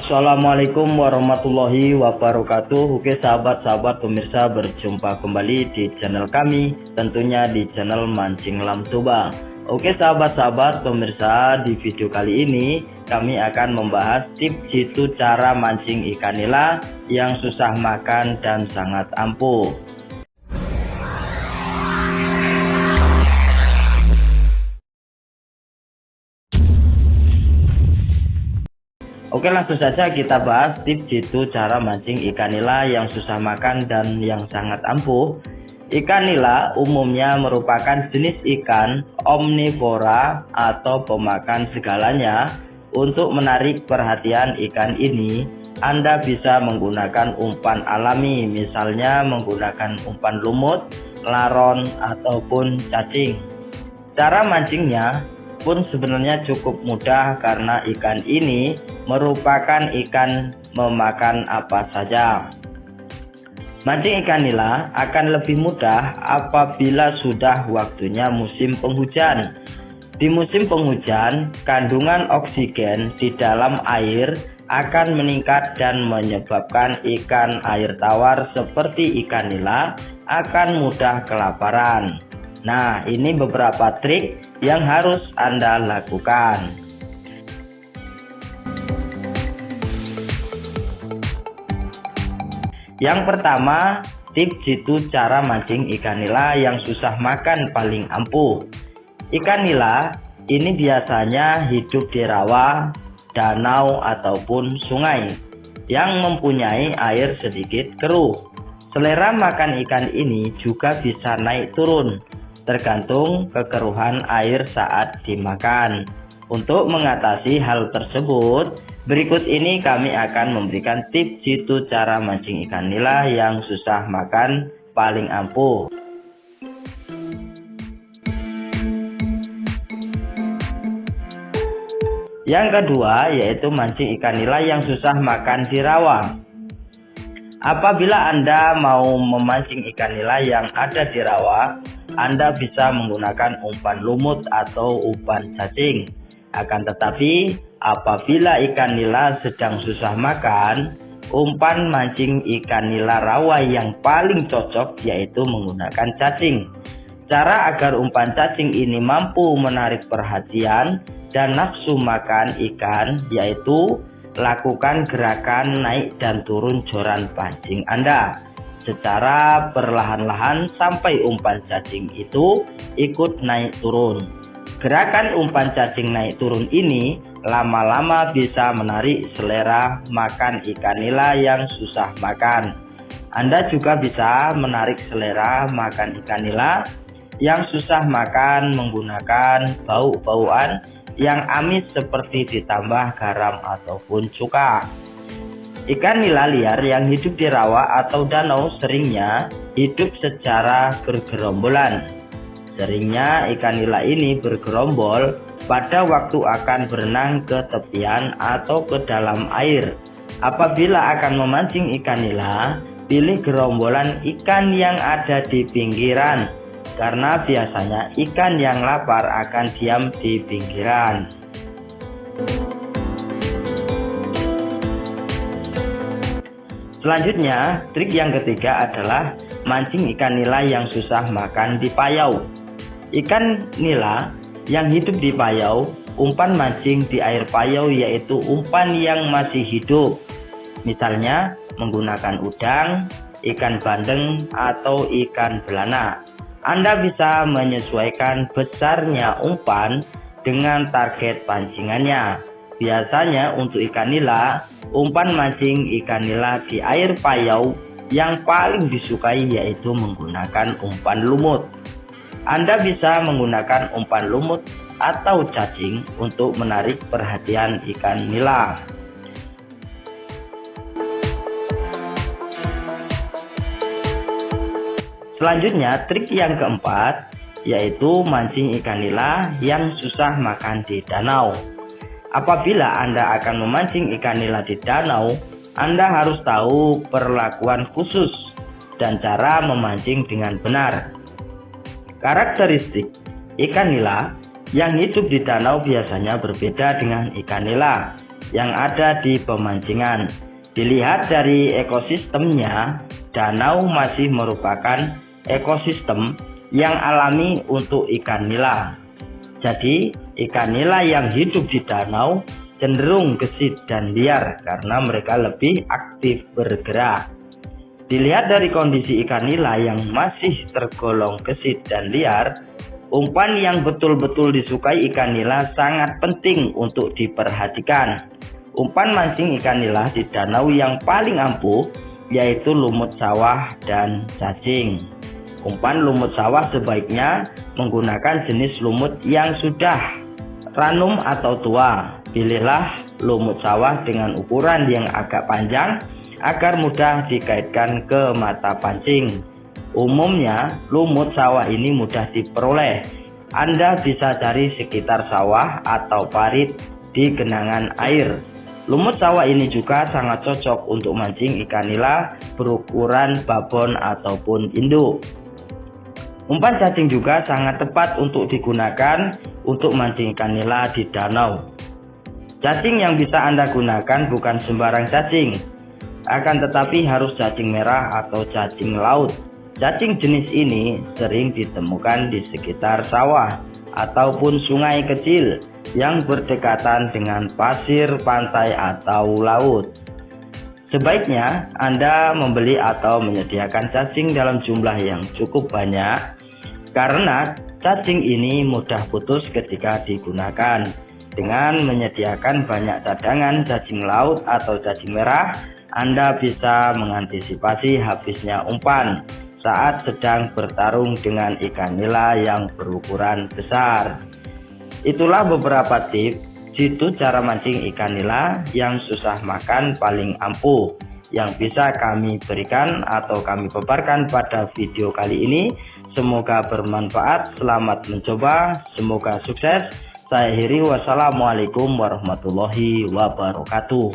Assalamualaikum warahmatullahi wabarakatuh. Oke sahabat-sahabat pemirsa, berjumpa kembali di channel kami, tentunya di channel Mancing Lam Toba. Oke sahabat-sahabat pemirsa, di video kali ini kami akan membahas tips jitu cara mancing ikan nila yang susah makan dan sangat ampuh. Oke, langsung saja kita bahas tips jitu cara mancing ikan nila yang susah makan dan yang sangat ampuh. Ikan nila umumnya merupakan jenis ikan omnivora atau pemakan segalanya. Untuk menarik perhatian ikan ini, Anda bisa menggunakan umpan alami, misalnya menggunakan umpan lumut, laron, ataupun cacing. Cara mancingnya pun sebenarnya cukup mudah karena ikan ini merupakan ikan memakan apa saja. Mancing ikan nila akan lebih mudah apabila sudah waktunya musim penghujan. Di musim penghujan, kandungan oksigen di dalam air akan meningkat dan menyebabkan ikan air tawar seperti ikan nila akan mudah kelaparan. Nah, ini beberapa trik yang harus Anda lakukan. Yang pertama, tips jitu cara mancing ikan nila yang susah makan paling ampuh. Ikan nila ini biasanya hidup di rawa, danau, ataupun sungai yang mempunyai air sedikit keruh. Selera makan ikan ini juga bisa naik turun, tergantung kekeruhan air saat dimakan. Untuk mengatasi hal tersebut, berikut ini kami akan memberikan tips jitu cara mancing ikan nila yang susah makan paling ampuh. Yang kedua yaitu mancing ikan nila yang susah makan di rawa. Apabila Anda mau memancing ikan nila yang ada di rawa, Anda bisa menggunakan umpan lumut atau umpan cacing. Akan tetapi, apabila ikan nila sedang susah makan, umpan mancing ikan nila rawa yang paling cocok yaitu menggunakan cacing. Cara agar umpan cacing ini mampu menarik perhatian dan nafsu makan ikan yaitu lakukan gerakan naik dan turun joran pancing Anda secara perlahan-lahan sampai umpan cacing itu ikut naik turun. Gerakan umpan cacing naik turun ini lama-lama bisa menarik selera makan ikan nila yang susah makan. Anda juga bisa menarik selera makan ikan nila yang susah makan menggunakan bau-bauan yang amis seperti ditambah garam ataupun cuka. Ikan nila liar yang hidup di rawa atau danau seringnya hidup secara bergerombolan. Seringnya ikan nila ini bergerombol pada waktu akan berenang ke tepian atau ke dalam air. Apabila akan memancing ikan nila, pilih gerombolan ikan yang ada di pinggiran, karena biasanya ikan yang lapar akan diam di pinggiran. Selanjutnya, trik yang ketiga adalah mancing ikan nila yang susah makan di payau. Ikan nila yang hidup di payau, umpan mancing di air payau yaitu umpan yang masih hidup. Misalnya menggunakan udang, ikan bandeng, atau ikan belana. Anda bisa menyesuaikan besarnya umpan dengan target pancingannya. Biasanya untuk ikan nila, umpan mancing ikan nila di air payau yang paling disukai yaitu menggunakan umpan lumut. Anda bisa menggunakan umpan lumut atau cacing untuk menarik perhatian ikan nila. Selanjutnya, trik yang keempat yaitu mancing ikan nila yang susah makan di danau. Apabila Anda akan memancing ikan nila di danau, Anda harus tahu perlakuan khusus dan cara memancing dengan benar. Karakteristik ikan nila yang hidup di danau biasanya berbeda dengan ikan nila yang ada di pemancingan. Dilihat dari ekosistemnya, danau masih merupakan ekosistem yang alami untuk ikan nila. Jadi, ikan nila yang hidup di danau cenderung gesit dan liar karena mereka lebih aktif bergerak. Dilihat dari kondisi ikan nila yang masih tergolong gesit dan liar, umpan yang betul-betul disukai ikan nila sangat penting untuk diperhatikan. Umpan mancing ikan nila di danau yang paling ampuh yaitu lumut sawah dan cacing. Umpan lumut sawah sebaiknya menggunakan jenis lumut yang sudah ranum atau tua. Pilihlah lumut sawah dengan ukuran yang agak panjang agar mudah dikaitkan ke mata pancing. Umumnya lumut sawah ini mudah diperoleh. Anda bisa cari sekitar sawah atau parit di genangan air. Lumut sawah ini juga sangat cocok untuk mancing ikan nila berukuran babon ataupun induk. Umpan cacing juga sangat tepat untuk digunakan untuk mancing ikan nila di danau. Cacing yang bisa Anda gunakan bukan sembarang cacing, akan tetapi harus cacing merah atau cacing laut. Cacing jenis ini sering ditemukan di sekitar sawah ataupun sungai kecil yang berdekatan dengan pasir pantai atau laut. Sebaiknya Anda membeli atau menyediakan cacing dalam jumlah yang cukup banyak karena cacing ini mudah putus ketika digunakan. Dengan menyediakan banyak cadangan cacing laut atau cacing merah, Anda bisa mengantisipasi habisnya umpan saat sedang bertarung dengan ikan nila yang berukuran besar. Itulah beberapa tips jitu cara mancing ikan nila yang susah makan paling ampuh yang bisa kami berikan atau kami paparkan pada video kali ini. Semoga bermanfaat, selamat mencoba, semoga sukses. Saya akhiri, wassalamualaikum warahmatullahi wabarakatuh.